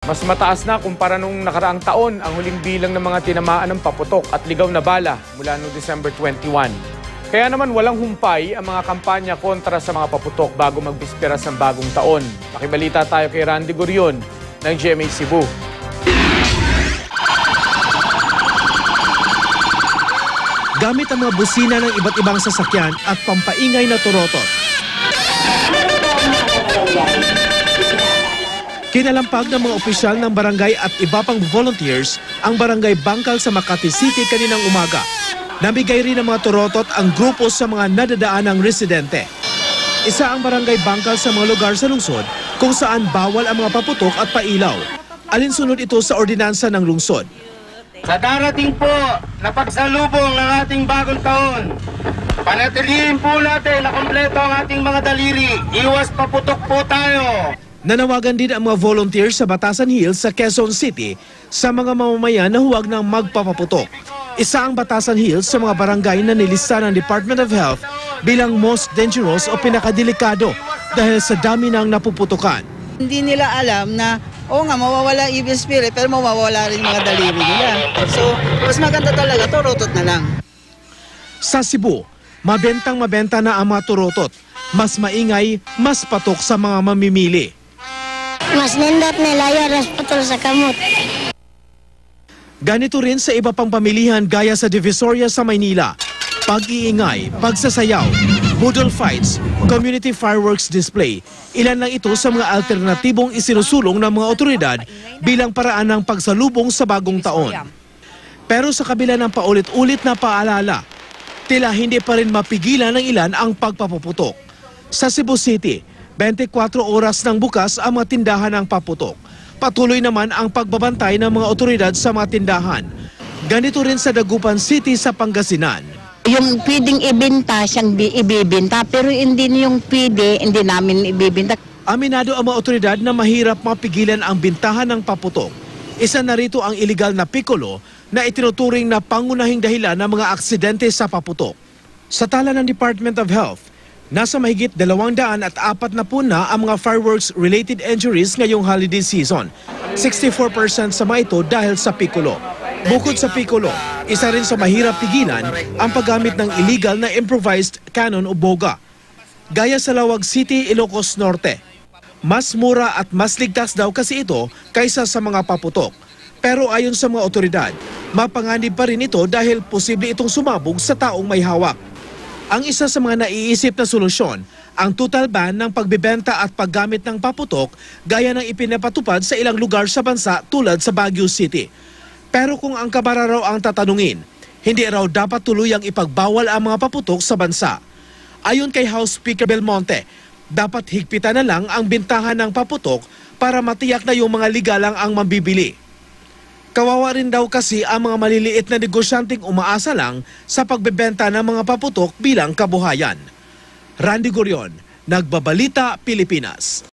Mas mataas na kumpara nung nakaraang taon ang huling bilang ng mga tinamaan ng paputok at ligaw na bala mula noong December 21. Kaya naman walang humpay ang mga kampanya kontra sa mga paputok bago magbispiras ng bagong taon. Makibalita tayo kay Randy Gurion ng GMA Cebu. Gamit ang mga busina ng iba't ibang sasakyan at pampaingay na turotot. Kinalampag ng mga opisyal ng barangay at iba pang volunteers ang barangay Bangkal sa Makati City kaninang umaga. Nabigay rin ng mga turotot ang grupo sa mga nadadaanang residente. Isa ang barangay Bangkal sa mga lugar sa lungsod kung saan bawal ang mga paputok at pailaw. Alinsunod ito sa ordinansa ng lungsod. Sa darating po na pagsalubong ng ating bagong taon, panatilihin po natin na kompleto ang ating mga daliri. Iwas paputok po tayo. Nanawagan din ang mga volunteers sa Batasan Hills sa Quezon City sa mga mamamayan na huwag nang magpapaputok. Isa ang Batasan Hills sa mga barangay na nilista ng Department of Health bilang most dangerous o pinakadelikado dahil sa dami ng napuputukan. Hindi nila alam na mawawala evil spirit pero mawawala rin mga daliri nila. So, mas maganda talaga, turotot na lang. Sa Cebu, mabenta na ang mga turotot. Mas maingay, mas patok sa mga mamimili. Mas nindot nila yaras putol sa kamot. Ganito rin sa iba pang pamilihan gaya sa Divisoria sa Maynila. Pag-iingay, pagsasayaw, budol fights, community fireworks display. Ilan lang ito sa mga alternatibong isinusulong ng mga otoridad bilang paraan ng pagsalubong sa bagong taon. Pero sa kabila ng paulit-ulit na paalala, tila hindi pa rin mapigilan ng ilan ang pagpapuputok. Sa Cebu City, 24 oras nang bukas ang mga tindahan ng paputok. Patuloy naman ang pagbabantay ng mga otoridad sa mga tindahan. Ganito rin sa Dagupan City sa Pangasinan. Yung pwedeng ibenta, siyang ibibenta, pero hindi yung pwede, hindi namin ibibenta. Aminado ang mga otoridad na mahirap mapigilan ang bintahan ng paputok. Isa na rito ang iligal na piccolo na itinuturing na pangunahing dahilan ng mga aksidente sa paputok. Sa tala ng Department of Health, nasa mahigit 240 na ang mga fireworks-related injuries ngayong holiday season. 64% sa mga ito dahil sa piccolo. Bukod sa piccolo, isa rin sa mahirap pigilan ang paggamit ng illegal na improvised cannon o boga. Gaya sa Lawag City, Ilocos Norte. Mas mura at mas ligtas daw kasi ito kaysa sa mga paputok. Pero ayon sa mga otoridad, mapanganib pa rin ito dahil posible itong sumabog sa taong may hawak. Ang isa sa mga naiisip na solusyon, ang total ban ng pagbebenta at paggamit ng paputok gaya ng ipinapatupad sa ilang lugar sa bansa tulad sa Baguio City. Pero kung ang Kamara raw ang tatanungin, hindi raw dapat tuluyang ipagbawal ang mga paputok sa bansa. Ayon kay House Speaker Belmonte, dapat higpitan na lang ang bintahan ng paputok para matiyak na yung mga ligalang ang mambibili. Kawawa rin daw kasi ang mga maliliit na negosyanteng umaasa lang sa pagbebenta ng mga paputok bilang kabuhayan. Randy Gurion, Nagbabalita, Pilipinas.